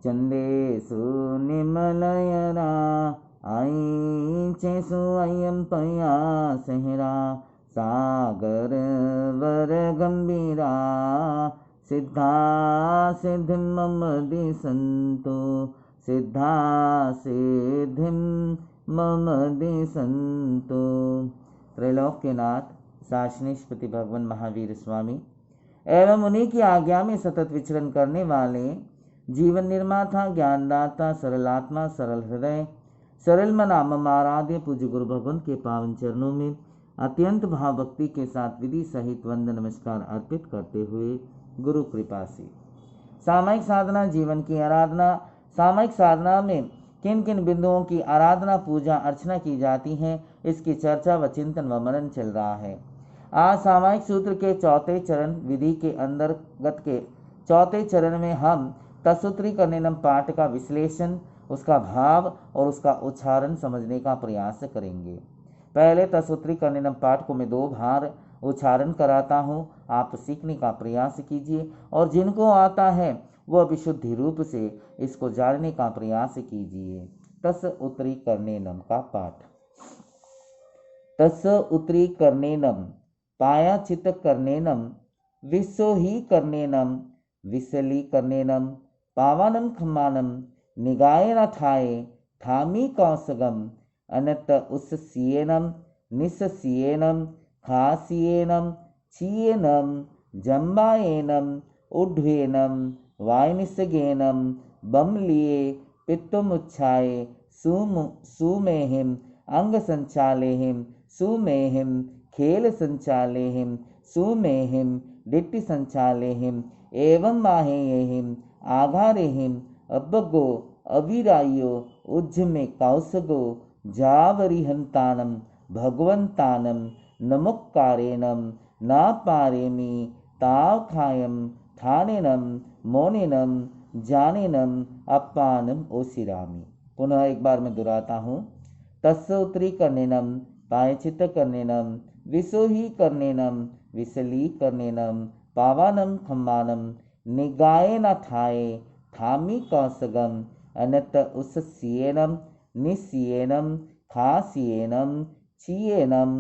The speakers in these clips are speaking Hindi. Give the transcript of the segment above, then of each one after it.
चंदेषु निमलयरा आई चेसु अयम पया सहरा सागर वर गंभीरा सिद्धा सिद्धिं मम दिशन्तु सिद्धा सिद्धिं मम दिशन्तु। त्रैलोक्यनाथ शासनेश्पति भगवान महावीर स्वामी एवं उन्हीं की आज्ञा में सतत विचरण करने वाले जीवन निर्माता ज्ञानदाता सरलात्मा सरल हृदय सरल मन मम आराध्य पूज्य गुरु भगवान के पावन चरणों में अत्यंत भाव भक्ति के साथ विधि सहित वंदन नमस्कार अर्पित करते हुए गुरु कृपा से सामयिक साधना जीवन की आराधना। सामयिक साधना में किन किन बिंदुओं की आराधना पूजा अर्चना की जाती है, इसकी चर्चा व चिंतन व मनन चल रहा है। आज सामयिक सूत्र के चौथे चरण विधि के अंतर्गत के चौथे चरण में हम तत्सूत्री करनेनम पाठ का विश्लेषण, उसका भाव और उसका उच्चारण समझने का प्रयास करेंगे। पहले तत्सूत्री करनेनम पाठ को मैं 2 बार उच्चारण कराता हूँ, आप सीखने का प्रयास कीजिए और जिनको आता है वह विशुद्धि रूप से इसको जानने का प्रयास कीजिए। तत्सूत्री करनेनम का पाठ। तत्सूत्री करनेनम पाया चित करनेनम विश्वहि करनेनम विसली करनेनम पावानम खम्मानम निगायनाथाय थामी कौसगम अनत उस्सियेनम निस्सियेनम खासियेनम चीयेनम जम्बायेनम उड्ढ्वेनम वायनिसगेनम बमलिये पित्तमुच्छाये सुमेहिम अंग संचालेहिम सुमेहिम खेल संचालेहिम सुमेहिम दिट्टि संचालेहिम एवं माहेयहिम आघारेहिम अब्बगो अविरायो उज्जमे कौसगो जावरिहंतानम भगवंतानम नमुक्कारेणम ना पारेमि तावखायम थानेनम मोनेनम जानेनम अप्पानम ओसिरामि। पुनः एक बार मैं दोहराता हूँ। तत्सूत्री करनेनम पायचित करनेनम विसोही करनेनम विसली करनेनम पावानम खम्मानम निगायनाथाय थामी कौसगम अनत उस्सियेनम निस्सियेनम खासियेनम चीयेनम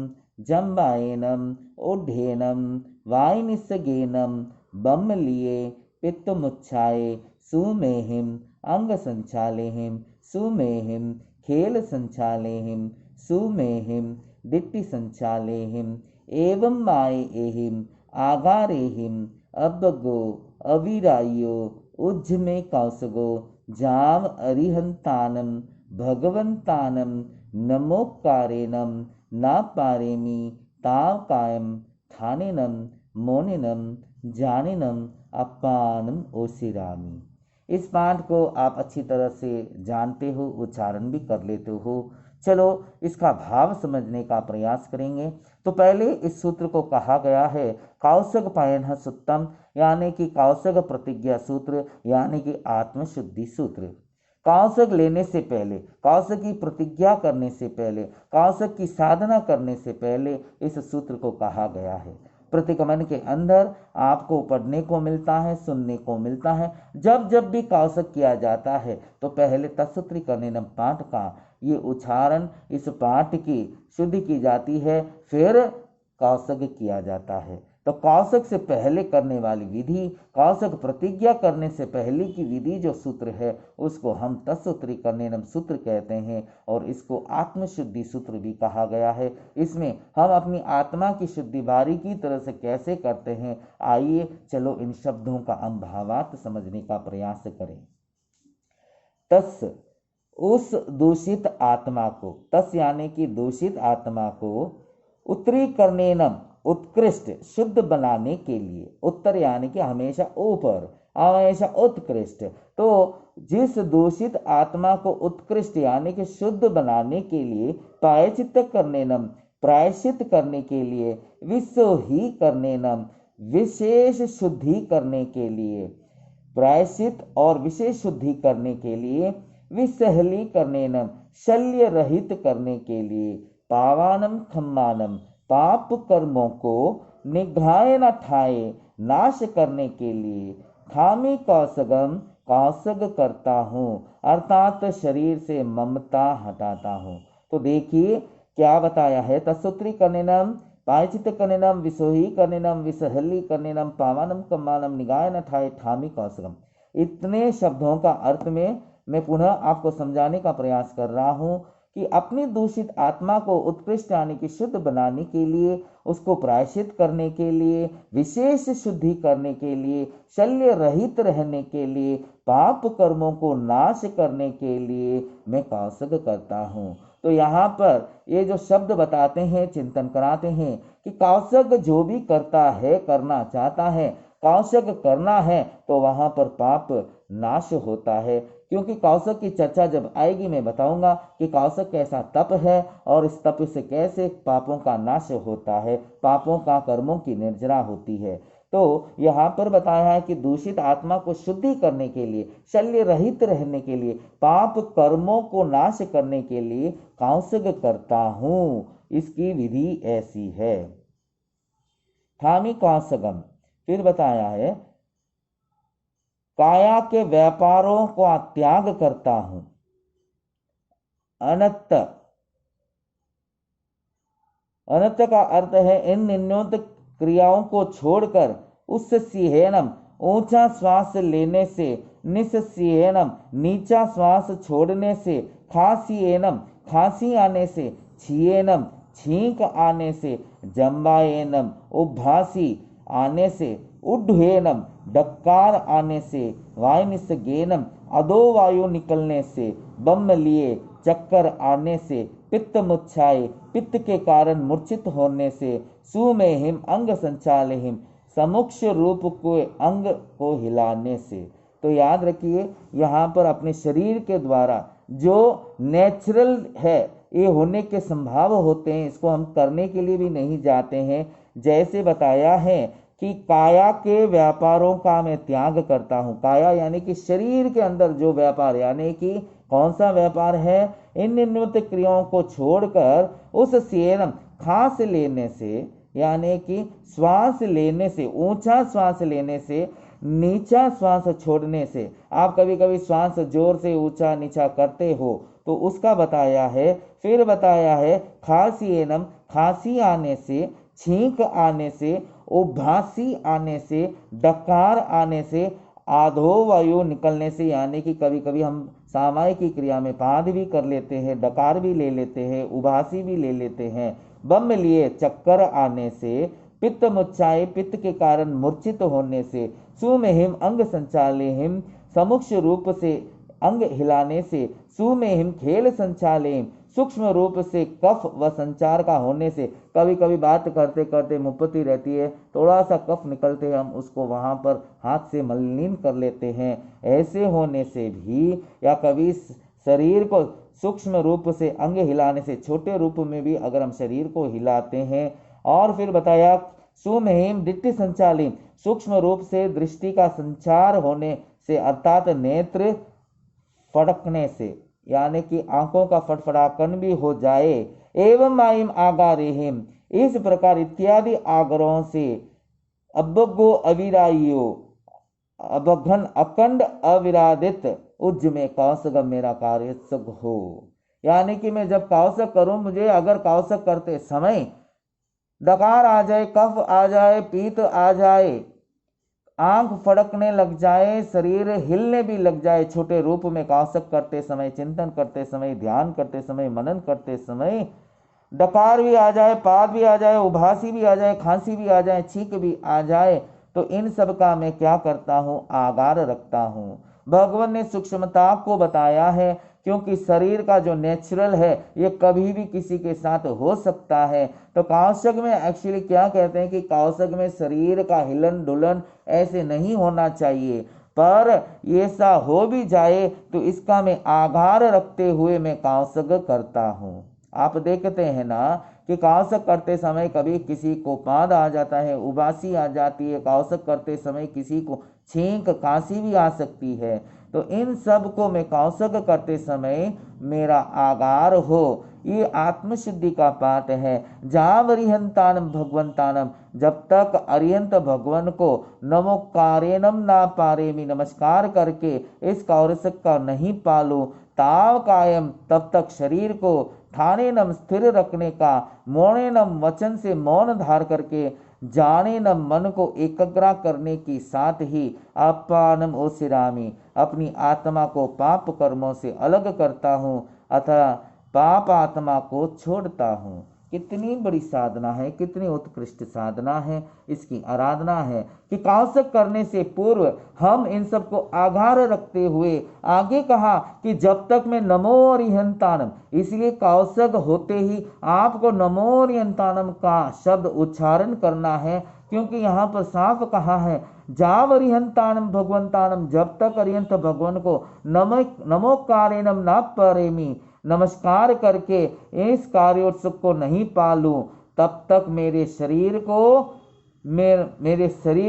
जम्बायेनम उड्ढेनम वायनिसगेनम बमलिये पित्तमुच्छाये सुमेहिम अंग संचालेहिम सुमेहिम खेल संचालेहिम सुमेहिम दिट्टि संचालेहिम एवं मायेहिम आगारेहिम अब्बगो अविरायो उज्जमे कौसगो जाव अरिहंतानम भगवंतानम नमोक्कारेणम ना पारेमि ताव कायम थानेनम मोनेनम जानेनम अप्पानम ओसिरामि। इस पाठ को आप अच्छी तरह से जानते हो, उच्चारण भी कर लेते हो। चलो इसका भाव समझने का प्रयास करेंगे। तो पहले इस सूत्र को कहा गया है कौसग पायन सुत्तम, यानी कि कौसग प्रतिज्ञा सूत्र, यानी कि आत्मशुद्धि सूत्र। कौसग लेने से पहले, कौसग की प्रतिज्ञा करने से पहले, कौसग की साधना करने से पहले इस सूत्र को कहा गया है। प्रतिगमन के अंदर आपको पढ़ने को मिलता है, सुनने को मिलता है। जब जब भी कौसग किया जाता है तो पहले तत्सूत्री करनेनम पाठ का ये उच्चारण, इस पाठ की शुद्धि की जाती है, फिर कौसग किया जाता है। तो कौसग से पहले करने वाली विधि, कौसग प्रतिज्ञा करने से पहले की विधि जो सूत्र है उसको हम तत्सूत्री करनेनम सूत्र कहते हैं और इसको आत्मशुद्धि सूत्र भी कहा गया है। इसमें हम अपनी आत्मा की शुद्धि बारीकी तरह से कैसे करते हैं, आइए चलो इन शब्दों का भावार्थ समझने का प्रयास करें। तस्, उस दूषित आत्मा को, तस् यानी कि दूषित आत्मा को उत्तरी करनेनम उत्कृष्ट शुद्ध बनाने के लिए, उत्तर यानी कि हमेशा ऊपर, हमेशा उत्कृष्ट। तो जिस दूषित आत्मा को उत्कृष्ट यानी कि शुद्ध बनाने के लिए, प्रायश्चित करनेनम प्रायश्चित करने के लिए, विश्व ही करनेनम विशेष शुद्धि करने के लिए, प्रायश्चित और विशेष शुद्धि करने के लिए, विसहली करनेनम शल्य रहित करने के लिए, पावानम खम्मानम पाप कर्मों को निघाय न ठाए नाश करने के लिए, थामी कौसगम कौसग करता हूँ, अर्थात शरीर से ममता हटाता हूँ। तो देखिए क्या बताया है, तत्सूत्री करनेनम, पायचित करनेनम, विसोही करनेनम, विसहली करनेनम, पावानम कम्मानम, निगायन ठाए ठामी कौसगम। इतने शब्दों का अर्थ में मैं पुनः आपको समझाने का प्रयास कर रहा हूँ कि अपनी दूषित आत्मा को उत्कृष्ट यानी कि शुद्ध बनाने के लिए, उसको प्रायश्चित करने के लिए, विशेष शुद्धि करने के लिए, शल्य रहित रहने के लिए, पाप कर्मों को नाश करने के लिए मैं कौसग करता हूँ। तो यहाँ पर ये जो शब्द बताते हैं, चिंतन कराते हैं कि कौसग जो भी करता है, करना चाहता है, कौसग करना है, तो वहां पर पाप नाश होता है। क्योंकि कौसग की चर्चा जब आएगी मैं बताऊंगा कि कौसग कैसा तप है और इस तप से कैसे पापों का नाश होता है, पापों का कर्मों की निर्जरा होती है। तो यहाँ पर बताया है कि दूषित आत्मा को शुद्धि करने के लिए, शल्य रहित रहने के लिए, पाप कर्मों को नाश करने के लिए कौसग करता हूँ। इसकी विधि ऐसी है। थामी कौसगम फिर बताया है, काया के व्यापारों का त्याग करता हूं। अनत्त, अनत्त का अर्थ है इन निम्नोक्त क्रियाओं को छोड़कर उस्सीहेनम, ऊंचा श्वास लेने से, निस्सीहेनम, नीचा श्वास छोड़ने से, खांसीएनम, खांसी आने से, छिएनम, छींक आने से, जम्बाएनम, उभासी आने से, उड्ढेनम, डकार आने से, वायुनिस्गेनम, अधो वायु निकलने से, बम लिए, चक्कर आने से, पित्त मुच्छाए, पित्त के कारण मूर्छित होने से, सुमेहिम, अंग संचालहिम, समुक्ष रूप को अंग को हिलाने से। तो याद रखिए यहाँ पर अपने शरीर के द्वारा जो नेचुरल है ये होने के संभाव होते हैं, इसको हम करने के लिए भी नहीं जाते हैं। जैसे बताया है कि काया के व्यापारों का मैं त्याग करता हूँ। काया यानी कि शरीर के अंदर जो व्यापार, यानी कि कौन सा व्यापार है, इन निम्नलिखित क्रियाओं को छोड़कर उस सेनम, खांस लेने से, यानी कि श्वास लेने से, ऊंचा श्वास लेने से, नीचा श्वास छोड़ने से। आप कभी कभी श्वास जोर से ऊंचा नीचा करते हो तो उसका बताया है। फिर बताया है खांसीएनम, खांसी आने से, छींक आने से, उभासी आने से, डकार आने से, आधो वायु निकलने से, यानी कि कभी कभी हम सामायिक की क्रिया में पाद भी कर लेते हैं, डकार भी ले लेते हैं, उभासी भी ले लेते हैं। बम लिए, चक्कर आने से, पित्त मुच्छाए, पित्त के कारण मूर्छित होने से, सुमेहिम, अंग संचालेहिम, समुक्ष रूप से अंग हिलाने से, सुमेहिम, खेल संचालेहिम, सूक्ष्म रूप से कफ व संचार का होने से। कभी कभी बात करते करते मुपत्ति रहती है, थोड़ा सा कफ निकलते हैं, हम उसको वहां पर हाथ से मलिन कर लेते हैं, ऐसे होने से भी, या कभी शरीर को सूक्ष्म रूप से अंग हिलाने से, छोटे रूप में भी अगर हम शरीर को हिलाते हैं। और फिर बताया सुमहिम दृष्टि संचालिम, सूक्ष्म रूप से दृष्टि का संचार होने से, अर्थात नेत्र फड़कने से, यानी कि आंखों का फटफड़ाकन भी हो जाए। एवं आइम आगारेहिम, इस प्रकार इत्यादि आगरों से, अबगो अविराइयो, अबघन अखंड अविरादित उज्ज में कौसग मेरा कार्य सग हो। यानी कि मैं जब कौसग करूं, मुझे अगर कौसग करते समय डकार आ जाए, कफ आ जाए, पीत आ जाए, आंख फड़कने लग जाए, शरीर हिलने भी लग जाए, छोटे रूप में कौसग करते समय, चिंतन करते समय, ध्यान करते समय, मनन करते समय डकार भी आ जाए, पाद भी आ जाए, उभासी भी आ जाए, खांसी भी आ जाए, छींक भी आ जाए, तो इन सब का मैं क्या करता हूं, आगार रखता हूं। भगवान ने सूक्ष्मता को बताया है, क्योंकि शरीर का जो नेचुरल है ये कभी भी किसी के साथ हो सकता है। तो कौसग में एक्चुअली क्या कहते हैं कि कौसग में शरीर का हिलन डुलन ऐसे नहीं होना चाहिए, पर ऐसा हो भी जाए तो इसका मैं आगार रखते हुए मैं कौसग करता हूँ। आप देखते हैं ना कि कौसग करते समय कभी किसी को पाद आ जाता है, उबासी आ जाती है, कौसग करते समय किसी को छींक खांसी भी आ सकती है। तो इन सब को मैं कौसग करते समय मेरा आगार हो, ये आत्मशुद्धि का पाठ है। जावरिहंतानम भगवंतानम, जब तक अरिहंत भगवान को नमोकारेणम ना पारेमी नमस्कार करके इस कौरसक का नहीं पालू, ताव कायम, तब तक शरीर को ठानेनम स्थिर रखने का, मौनेनम वचन से मौन धार करके, जाने न मन को एकाग्र करने के साथ ही अपानम ओसिरामी, अपनी आत्मा को पाप कर्मों से अलग करता हूँ अथवा पाप आत्मा को छोड़ता हूँ। कितनी बड़ी साधना है, कितनी उत्कृष्ट साधना है, इसकी आराधना है कि कौशक करने से पूर्व हम इन सब को आधार रखते हुए आगे कहा कि जब तक मैं नमो अरिहंतानम, इसलिए कौशक होते ही आपको नमो अरिहंतानम का शब्द उच्चारण करना है, क्योंकि यहाँ पर साफ कहा है जाव अरिहंतानम भगवंतानम, जब तक अरिहंत भगवान को नमोकारेणम न परेमी, नमस्कार करके इस कार्योत्सव को नहीं पालूं, तब तक मेरे शरीर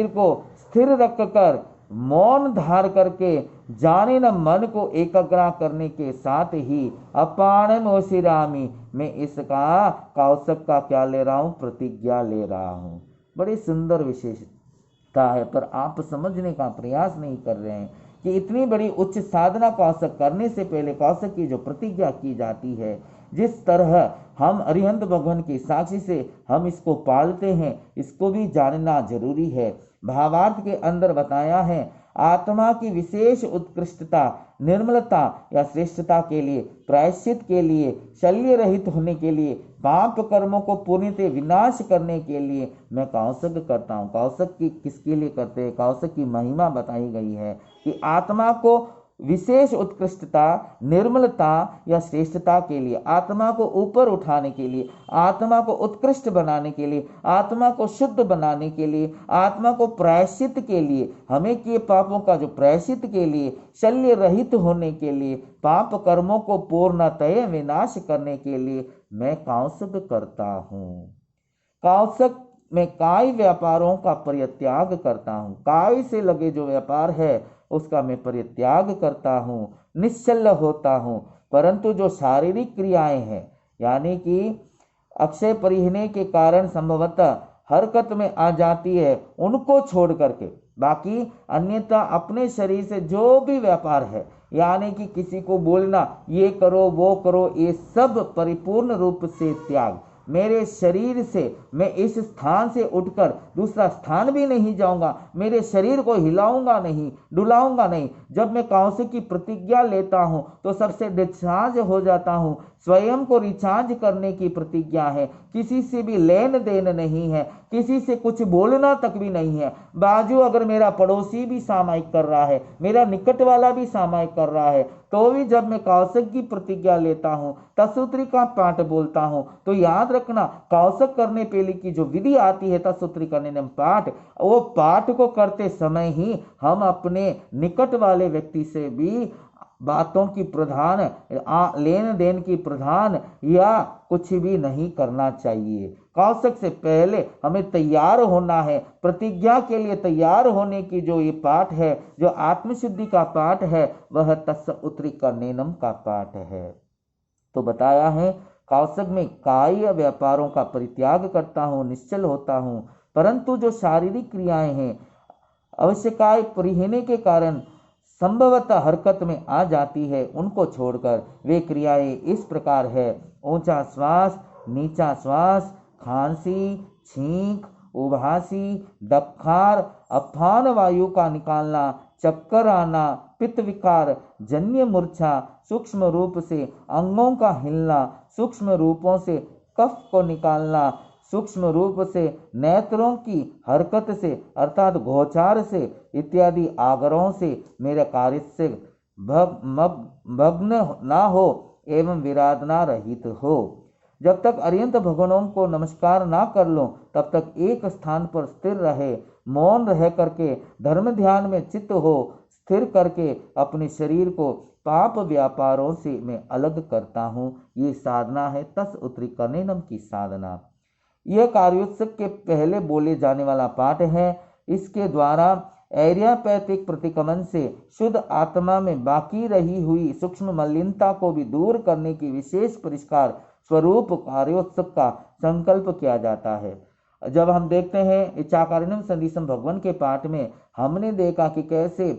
को स्थिर रखकर मौन धार करके, जाने न मन को एकाग्र करने के साथ ही अपानम ओसिरामी, मैं इसका कौशक का क्या ले रहा हूँ, प्रतिज्ञा ले रहा हूँ। बड़ी सुंदर विशेषता है, पर आप समझने का प्रयास नहीं कर रहे हैं कि इतनी बड़ी उच्च साधना कौशक करने से पहले कौशक की जो प्रतिज्ञा की जाती है, जिस तरह हम अरिहंत भगवान की साक्षी से हम इसको पालते हैं, इसको भी जानना जरूरी है। भावार्थ के अंदर बताया है आत्मा की विशेष उत्कृष्टता, निर्मलता या श्रेष्ठता के लिए, प्रायश्चित के लिए, शल्य रहित होने के लिए, पाप कर्मों को पूर्णतः विनाश करने के लिए मैं कौशक करता हूँ। कौशक की किसके लिए करते हैं? कौशक की महिमा बताई गई है कि आत्मा को विशेष उत्कृष्टता, निर्मलता या श्रेष्ठता के लिए, आत्मा को ऊपर उठाने के लिए, आत्मा को उत्कृष्ट बनाने के लिए, आत्मा को शुद्ध बनाने के लिए, आत्मा को प्रायश्चित के लिए, हमें किए पापों का जो प्रायश्चित के लिए, शल्य रहित होने के लिए, पाप कर्मों को पूर्णतः विनाश करने के लिए मैं कौशक करता हूँ। कौशक में काय व्यापारों का परित्याग करता हूँ। काय से लगे जो व्यापार है उसका मैं परित्याग करता हूँ, निश्चल होता हूँ। परंतु जो शारीरिक क्रियाएं हैं, यानी कि अक्षय परिहने के कारण संभवतः हरकत में आ जाती है, उनको छोड़ करके बाकी अन्यथा अपने शरीर से जो भी व्यापार है, यानी कि किसी को बोलना ये करो वो करो, ये सब परिपूर्ण रूप से त्याग। मेरे शरीर से मैं इस स्थान से उठकर दूसरा स्थान भी नहीं जाऊंगा, मेरे शरीर को हिलाऊंगा नहीं, डुलाऊंगा नहीं। जब मैं कौशक की प्रतिज्ञा लेता हूं तो सबसे डिस्चार्ज हो जाता हूं। स्वयं को रिचार्ज करने की प्रतिज्ञा है, किसी से भी लेन देन नहीं है, किसी से कुछ बोलना तक भी नहीं है। बाजू अगर मेरा पड़ोसी भी सामायिक कर रहा है, मेरा निकट वाला भी सामायिक कर रहा है, तो भी जब मैं कौशक की प्रतिज्ञा लेता हूँ, तत्सूत्री का पाठ बोलता हूँ, तो याद रखना कौशक करने पहले की जो विधि आती है तत्सूत्री का नियम पाठ, वो पाठ को करते समय ही हम अपने निकट वाले व्यक्ति से भी बातों की प्रधान, लेन देन की प्रधान या कुछ भी नहीं करना चाहिए। कौशक से पहले हमें तैयार होना है। प्रतिज्ञा के लिए तैयार होने की जो ये पाठ है, जो आत्मशुद्धि का पाठ है, वह तत्सूत्री का नियम का पाठ है। तो बताया है कौशक में काय व्यापारों का परित्याग करता हूँ, निश्चल होता हूँ। परंतु जो शारीरिक क्रियाएं हैं, आवश्यकाय परिहने के कारण संभवतः हरकत में आ जाती है, उनको छोड़कर वे क्रियाएं इस प्रकार है: ऊंचा श्वास, नीचा श्वास, खांसी, छींक, उबासी, डकार, अफान वायु का निकालना, चक्कर आना, पित्त विकार, जन्य मूर्छा, सूक्ष्म रूप से अंगों का हिलना, सूक्ष्म रूपों से कफ को निकालना, सूक्ष्म रूप से नेत्रों की हरकत से अर्थात गोचार से इत्यादि आगरों से मेरे कार्य से भग्न ना हो एवं विराधना रहित हो। जब तक अरिहंत भगवानों को नमस्कार ना कर लो, तब तक एक स्थान पर स्थिर रहे, मौन रह करके धर्म ध्यान में चित्त हो स्थिर करके अपने शरीर को पाप व्यापारों से मैं अलग करता हूँ। ये साधना है तत्सूत्री कनेनम की साधना। यह कार्योत्सव के पहले बोले जाने वाला पाठ है। इसके द्वारा एरियापैथिक प्रतिक्रमण से शुद्ध आत्मा में बाकी रही हुई सूक्ष्म मलिनता को भी दूर करने की विशेष परिष्कार स्वरूप कार्योत्सव का संकल्प किया जाता है। जब हम देखते हैं इच्छाकारिणम संदेशम भगवान के पाठ में, हमने देखा कि कैसे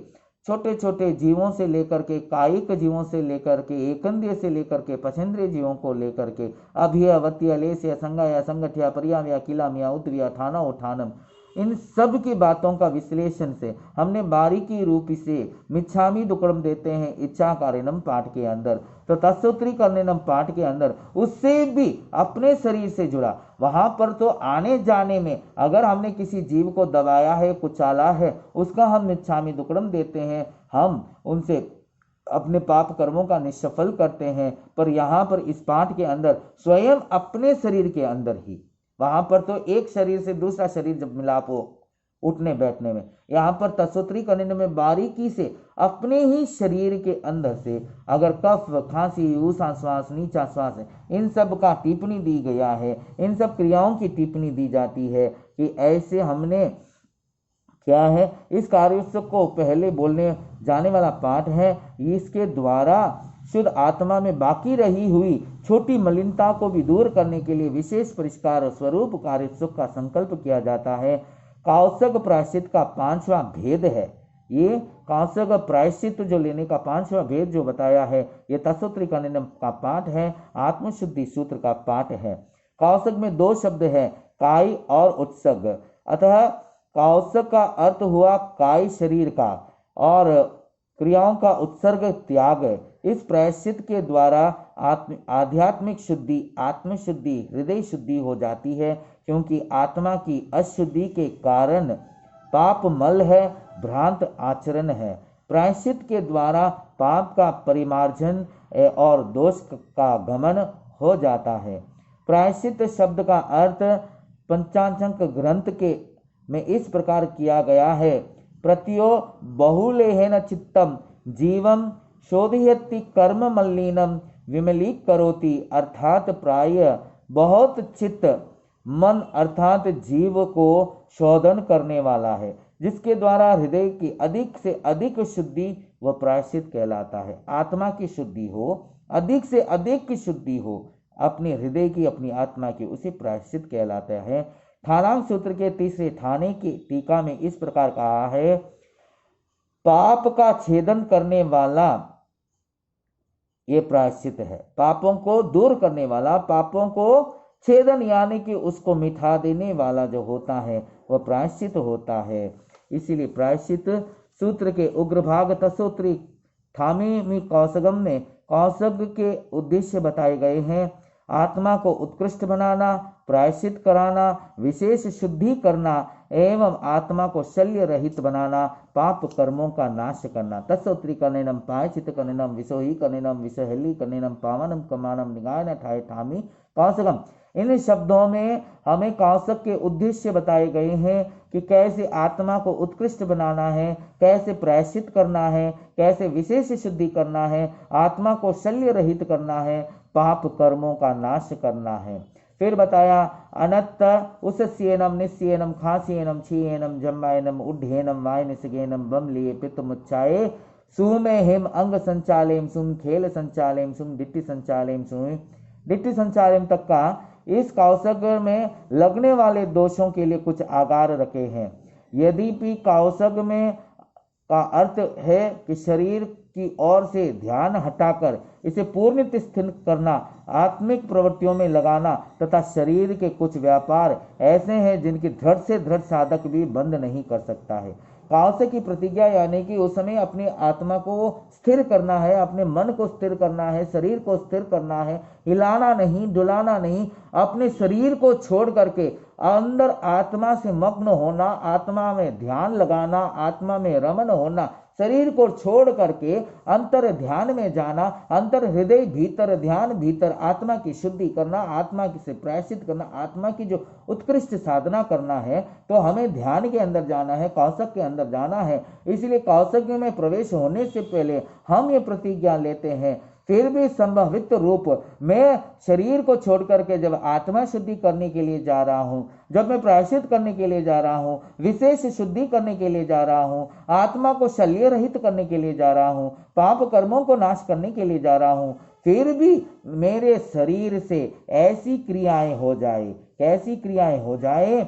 छोटे छोटे जीवों से लेकर के, कायिक जीवों से लेकर के, एकंद्रिय से लेकर के, पचेंद्रिय जीवों को लेकर के, अभिय अवत्य लेस्य संज्ञा संगठ्या पर्याव्या किलामिया उद्विया ठाना उठानम, इन सब की बातों का विश्लेषण से हमने बारीकी रूप से मिच्छामी दुक्कड़म देते हैं इच्छा कारिणम पाठ के अंदर, तो तत्सूत्री करनेनम पाठ के अंदर उससे भी अपने शरीर से जुड़ा। वहां पर तो आने जाने में अगर हमने किसी जीव को दबाया है, कुचाला है, उसका हम मिच्छामी दुक्कड़म देते हैं, हम उनसे अपने पाप कर्मों का निष्फल करते हैं। पर यहाँ पर इस पाठ के अंदर स्वयं अपने शरीर के अंदर ही, वहां पर तो एक शरीर से दूसरा शरीर जब मिलाप हो उठने बैठने में, यहाँ पर तत्सूत्री करने में बारीकी से अपने ही शरीर के अंदर से अगर कफ, खांसी, ऊषा श्वास, नीचा श्वास है, इन सब का टिप्पणी दी गया है, इन सब क्रियाओं की टिप्पणी दी जाती है कि ऐसे हमने क्या है, इस कार्योत्सव को पहले बोलने जाने वाला पाठ है। इसके द्वारा शुद्ध आत्मा में बाकी रही हुई छोटी मलिनता को भी दूर करने के लिए विशेष परिष्कार स्वरूप कार्योत्सव का संकल्प किया जाता है। कौसग प्रायश्चित का 5वां भेद है ये। कौसग प्रायश्चित जो लेने का 5वां भेद जो बताया है, ये तत्सूत्री करनेनम का पाठ है, आत्मशुद्धि सूत्र का पाठ है। कौसग में 2 शब्द है, काय और उत्सग। अतः कौसग का अर्थ हुआ काय शरीर का, और क्रियाओं का उत्सर्ग त्याग। इस प्रायश्चित के द्वारा आध्यात्मिक शुद्धि, आत्मशुद्धि, हृदय शुद्धि हो जाती है, क्योंकि आत्मा की अशुद्धि के कारण पाप मल है, भ्रांत आचरण है। प्रायश्चित के द्वारा पाप का परिमार्जन और दोष का गमन हो जाता है। प्रायश्चित शब्द का अर्थ पंचांग ग्रंथ के में इस प्रकार किया गया है, प्रत्यो बहुलेहेन चित्तम जीवम शोधयति कर्म मल्लीनम विमलीक करोति, अर्थात प्राय बहुत चित्त मन अर्थात जीव को शोधन करने वाला है, जिसके द्वारा हृदय की अधिक से अधिक शुद्धि वह प्रायश्चित कहलाता है। आत्मा की शुद्धि हो, अधिक से अधिक की शुद्धि हो अपने हृदय की, अपनी आत्मा की, उसे प्रायश्चित कहलाता है। ठाणांग सूत्र के 3रे ठाणे की टीका में इस प्रकार कहा है, पाप का छेदन करने वाला ये प्रायश्चित है। पापों को दूर करने वाला, पापों को छेदन यानी कि उसको मिटा देने वाला जो होता है वह प्रायश्चित होता है। इसीलिए प्रायश्चित सूत्र के उग्रभाग तत्सूत्री ठामी कौसगम में कौसग के उद्देश्य बताए गए हैं। आत्मा को उत्कृष्ट बनाना, प्रायश्चित कराना, विशेष शुद्धि करना एवं आत्मा को शल्य रहित बनाना, पाप कर्मों का नाश करना। तत्सूत्री करनेनम प्रायश्चित करनेनम विसोही करनेनम विसहली करनेनम पावनम कमानम निगायन ठाय ठामी कौसगम। इन शब्दों में हमें कौसग के उद्देश्य बताए गए हैं कि कैसे आत्मा को उत्कृष्ट बनाना है, कैसे प्रायश्चित करना है, कैसे विशेष शुद्धि करना है, आत्मा को शल्य रहित करना है, पाप कर्मों का नाश करना है। फिर बताया अनत्त उसस्येनम निस्येनम खास्येनम छीयेनम जम्बायनम उड्ढेनम वायनिसगेनम बमलिये पित्तमुच्चाये सुमे हिम अंग संचालेम सुम खेल संचालेम सुम डिट्टी संचालेम सुम डिट्टी संचालेम तक का इस कौसग में लगने वाले दोषों के लिए कुछ आगार रखे हैं। यद्यपि कौसग में का अर्थ है कि शरीर की ओर से ध्यान हटाकर इसे पूर्ण स्थिर करना, आत्मिक प्रवृत्तियों में लगाना तथा शरीर के कुछ व्यापार ऐसे हैं जिनकी दृढ़ से दृढ़ साधक भी बंद नहीं कर सकता है। कौसग की प्रतिज्ञा यानी कि उस समय अपनी आत्मा को स्थिर करना है, अपने मन को स्थिर करना है, शरीर को स्थिर करना है, हिलाना नहीं, डुलाना नहीं, अपने शरीर को छोड़ करके अंदर आत्मा से मग्न होना, आत्मा में ध्यान लगाना, आत्मा में रमन होना, शरीर को छोड़ करके अंतर ध्यान में जाना, अंतर हृदय भीतर ध्यान भीतर आत्मा की शुद्धि करना, आत्मा से प्रायश्चित करना, आत्मा की जो उत्कृष्ट साधना करना है, तो हमें ध्यान के अंदर जाना है, कौसग के अंदर जाना है। इसलिए कौसग में प्रवेश होने से पहले हम ये प्रतिज्ञा लेते हैं, फिर भी संभावित रूप मैं शरीर को छोड़ करके जब आत्मा शुद्धि करने के लिए जा रहा हूँ, जब मैं प्रायश्चित करने के लिए जा रहा हूँ, विशेष शुद्धि करने के लिए जा रहा हूँ, आत्मा को शल्य रहित करने के लिए जा रहा हूँ, पाप कर्मों को नाश करने के लिए जा रहा हूँ, फिर भी मेरे शरीर से ऐसी क्रियाएं हो जाए, कैसी क्रियाएं हो जाए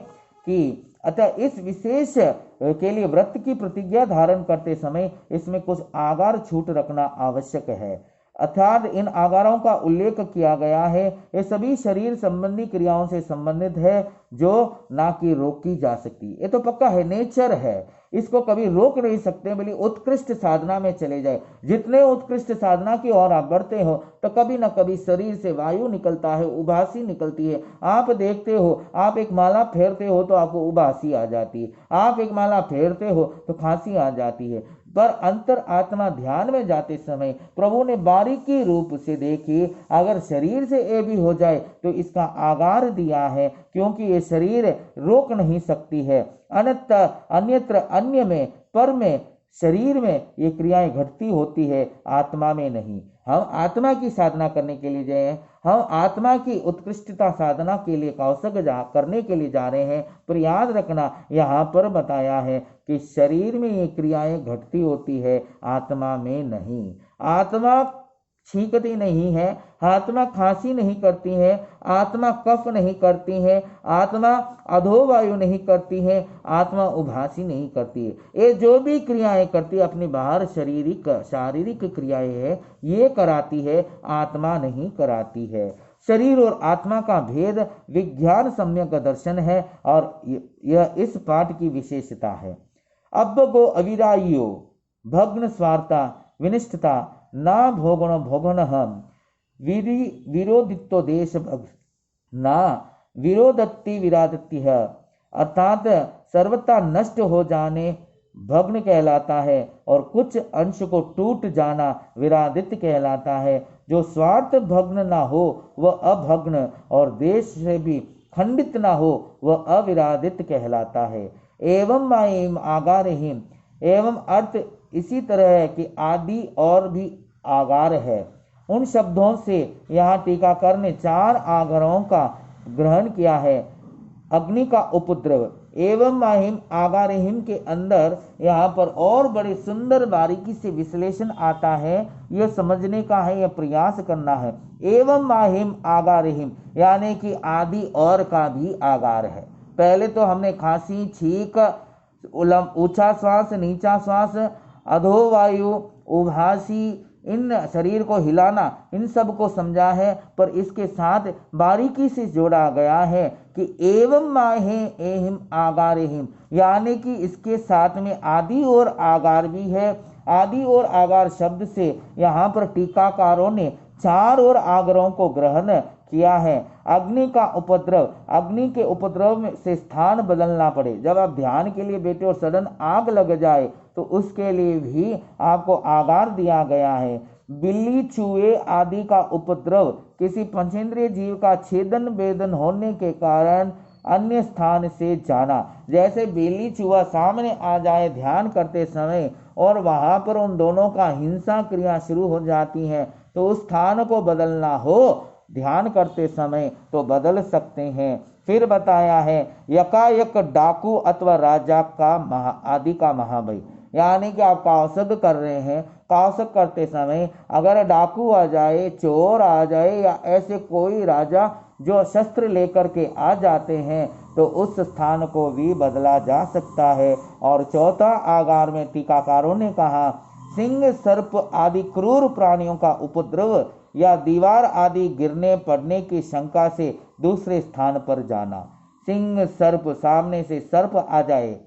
कि अतः इस विशेष के लिए व्रत की प्रतिज्ञा धारण करते समय इसमें कुछ आगार छूट रखना आवश्यक है। अर्थात इन आगारों का उल्लेख किया गया है, ये सभी शरीर संबंधी क्रियाओं से संबंधित है जो ना कि रोकी जा सकती। ये तो पक्का है, नेचर है, इसको कभी रोक नहीं सकते, बल्कि उत्कृष्ट साधना में चले जाए। जितने उत्कृष्ट साधना की ओर आप बढ़ते हो तो कभी ना कभी शरीर से वायु निकलता है, उबासी निकलती है। आप देखते हो, आप एक माला फेरते हो तो आपको उबासी आ जाती है, आप एक माला फेरते हो तो खांसी आ जाती है। पर अंतर आत्मा ध्यान में जाते समय प्रभु ने बारीकी रूप से देखी, अगर शरीर से ये भी हो जाए तो इसका आगार दिया है, क्योंकि ये शरीर रोक नहीं सकती है। अन्यत्र अन्य में, पर में, शरीर में ये क्रियाएं घटती होती है, आत्मा में नहीं। हम आत्मा की साधना करने के लिए गए हैं, हम आत्मा की उत्कृष्टता साधना के लिए कौशक करने के लिए जा रहे हैं। पर याद रखना, यहाँ पर बताया है कि शरीर में ये क्रियाएं घटती होती है, आत्मा में नहीं। आत्मा छींकती नहीं है, आत्मा खांसी नहीं करती है, आत्मा कफ नहीं करती है, आत्मा अधोवायु नहीं करती है, आत्मा उभासी नहीं करती है। ये जो भी क्रियाएं करती है अपनी बाहर शारीरिक क्रियाएं है, ये कराती है, आत्मा नहीं कराती है। शरीर और आत्मा का भेद विज्ञान सम्यक दर्शन है और यह इस पाठ की विशेषता है। अब गो अविराइयो भग्न स्वार्था विनिष्ठता ना भोगण भोगन हम विरोधित्व देश ना विरोधत्ति विरादत्ति है, अर्थात सर्वथा नष्ट हो जाने भग्न कहलाता है और कुछ अंश को टूट जाना विरादित कहलाता है। जो स्वार्थ भग्न ना हो वह अभग्न और देश से भी खंडित ना हो वह अविरादित कहलाता है। एवं मायम आगारहीन, एवं अर्थ इसी तरह है कि आदि और भी आगार है। उन शब्दों से यहाँ टीकाकार ने 4 आगारों का ग्रहण किया है। अग्नि का उपद्रव एवं माहिम आगारहिम के अंदर यहाँ पर और बड़े सुंदर बारीकी से विश्लेषण आता है, यह समझने का है, यह प्रयास करना है। एवं माहिम आगारहिम यानी कि आदि और का भी आगार है। पहले तो हमने खांसी, छींक, ऊंचा श्वास, नीचा श्वास, अधोवायु, उभासी, इन शरीर को हिलाना, इन सब को समझा है। पर इसके साथ बारीकी से जोड़ा गया है कि एवं माहे एहिम आगारहिम, यानी कि इसके साथ में आदि और आगार भी है। आदि और आगार शब्द से यहाँ पर टीकाकारों ने 4 और आगारों को ग्रहण किया है। अग्नि का उपद्रव, अग्नि के उपद्रव से स्थान बदलना पड़े, जब आप ध्यान के लिए बैठे और सडन आग लग जाए तो उसके लिए भी आपको आगार दिया गया है। बिल्ली, चूहे आदि का उपद्रव किसी पंचेंद्रिय जीव का छेदन वेदन होने के कारण अन्य स्थान से जाना, जैसे बिल्ली चूहा सामने आ जाए ध्यान करते समय और वहां पर उन दोनों का हिंसा क्रिया शुरू हो जाती है, तो उस स्थान को बदलना हो ध्यान करते समय तो बदल सकते हैं। फिर बताया है यकायक डाकू अथवा राजा का आदि का महाभय, यानी कि आप कौशक कर रहे हैं, कौशक करते समय अगर डाकू आ जाए, चोर आ जाए या ऐसे कोई राजा जो शस्त्र लेकर के आ जाते हैं तो उस स्थान को भी बदला जा सकता है। और चौथा आगार में टीकाकारों ने कहा सिंह, सर्प आदि क्रूर प्राणियों का उपद्रव या दीवार आदि गिरने पड़ने की शंका से दूसरे स्थान पर जाना। सिंह, सर्प, सामने से सर्प आ जाए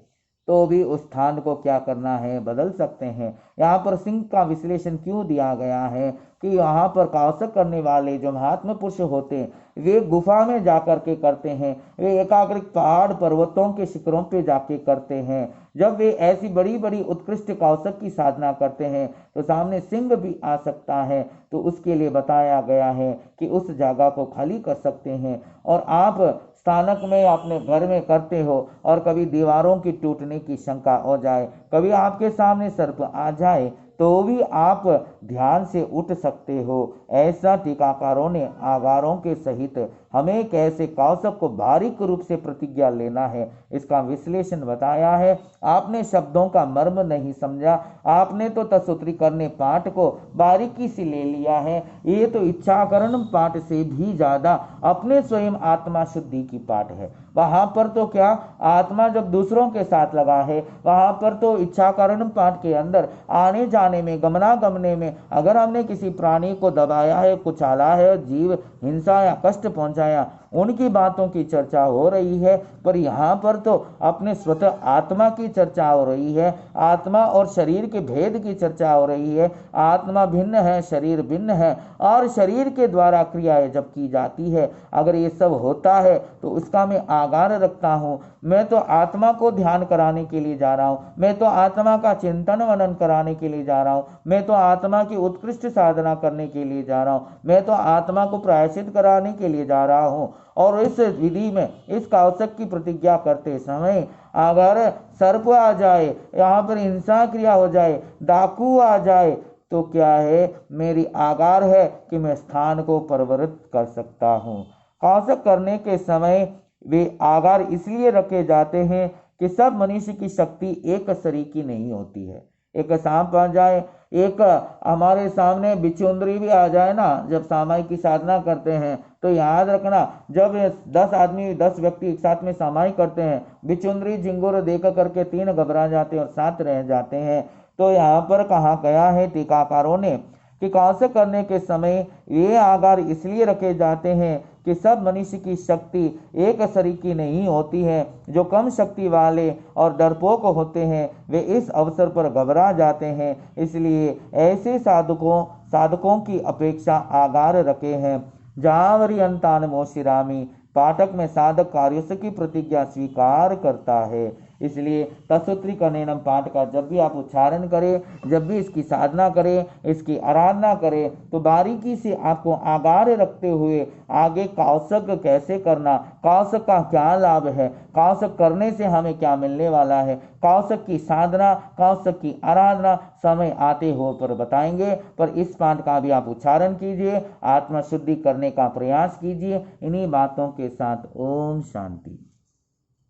तो भी उस स्थान को क्या करना है, बदल सकते हैं। यहाँ पर सिंह का विश्लेषण क्यों दिया गया है कि यहाँ पर कौशक करने वाले जो महात्मा पुरुष होते हैं वे गुफा में जाकर के करते हैं, वे एकाग्र पहाड़ पर्वतों के शिखरों पे जाके करते हैं। जब वे ऐसी बड़ी बड़ी उत्कृष्ट कौशक की साधना करते हैं तो सामने सिंह भी आ सकता है, तो उसके लिए बताया गया है कि उस जगह को खाली कर सकते हैं। और आप स्थानक में अपने घर में करते हो और कभी दीवारों की टूटने की शंका हो जाए, कभी आपके सामने सर्प आ जाए तो भी आप ध्यान से उठ सकते हो। ऐसा टीकाकारों ने आगारों के सहित हमें कैसे कौशक को बारीक रूप से प्रतिज्ञा लेना है इसका विश्लेषण बताया है। आपने शब्दों का मर्म नहीं समझा, आपने तो तसूत्री करने पाठ को बारीकी से ले लिया है। ये तो इच्छाकरण पाठ से भी ज्यादा अपने स्वयं आत्मा शुद्धि की पाठ है। वहां पर तो क्या, आत्मा जब दूसरों के साथ लगा है, वहां पर तो इच्छाकरण पाठ के अंदर आने जाने में, गमनागमने में अगर हमने किसी प्राणी को दबाया है, कुचाला है, जीव हिंसा या कष्ट पहुंचाया, उनकी बातों की चर्चा हो रही है। पर यहाँ पर तो अपने स्वतः आत्मा की चर्चा हो रही है, आत्मा और शरीर के भेद की चर्चा हो रही है। आत्मा भिन्न है, शरीर भिन्न है, और शरीर के द्वारा क्रियाएं जब की जाती है, अगर ये सब होता है तो उसका मैं आगार रखता हूँ। मैं तो आत्मा को ध्यान कराने के लिए जा रहा हूँ, मैं तो आत्मा का चिंतन मनन कराने के लिए जा रहा हूँ, मैं तो आत्मा की उत्कृष्ट साधना करने के लिए जा रहा हूँ, मैं तो आत्मा को प्रायश्चित कराने के लिए जा रहा हूँ। और इस विधि में, इस कौशक की प्रतिज्ञा करते समय अगर सर्प आ जाए, यहाँ पर हिंसा क्रिया हो जाए, डाकू आ जाए, तो क्या है, मेरी आगार है कि मैं स्थान को परिवर्तित कर सकता हूँ। कौशक करने के समय वे आगार इसलिए रखे जाते हैं कि सब मनुष्य की शक्ति एक सरीकी नहीं होती है। एक सांप आ जाए, एक हमारे सामने बिचुंदरी भी आ जाए ना, जब सामायिक की साधना करते हैं तो याद रखना, जब 10 आदमी 10 व्यक्ति एक साथ में सामायिक करते हैं, बिचुंदरी झिंगुर देख करके 3 घबरा जाते हैं और 7 रह जाते हैं। तो यहाँ पर कहा गया है टीकाकारों ने कि कौशक करने के समय ये आगार इसलिए रखे जाते हैं कि सब मनुष्य की शक्ति एक सरीकी नहीं होती है। जो कम शक्ति वाले और डरपोक होते हैं वे इस अवसर पर घबरा जाते हैं, इसलिए ऐसे साधकों की अपेक्षा आगार रखे हैं। जावरी अंतान मोशिरामी, पाठक में साधक कार्यों की प्रतिज्ञा स्वीकार करता है। इसलिए तसूत्री कनेनम पाठ का जब भी आप उच्चारण करें, जब भी इसकी साधना करें, इसकी आराधना करें, तो बारीकी से आपको आगार रखते हुए आगे कौशक कैसे करना, कौशक का क्या लाभ है, कौशक करने से हमें क्या मिलने वाला है, कौशक की साधना, कौशक की आराधना समय आते हो पर बताएंगे। पर इस पाठ का भी आप उच्चारण कीजिए, आत्मा शुद्धि करने का प्रयास कीजिए। इन्हीं बातों के साथ ओम शांति।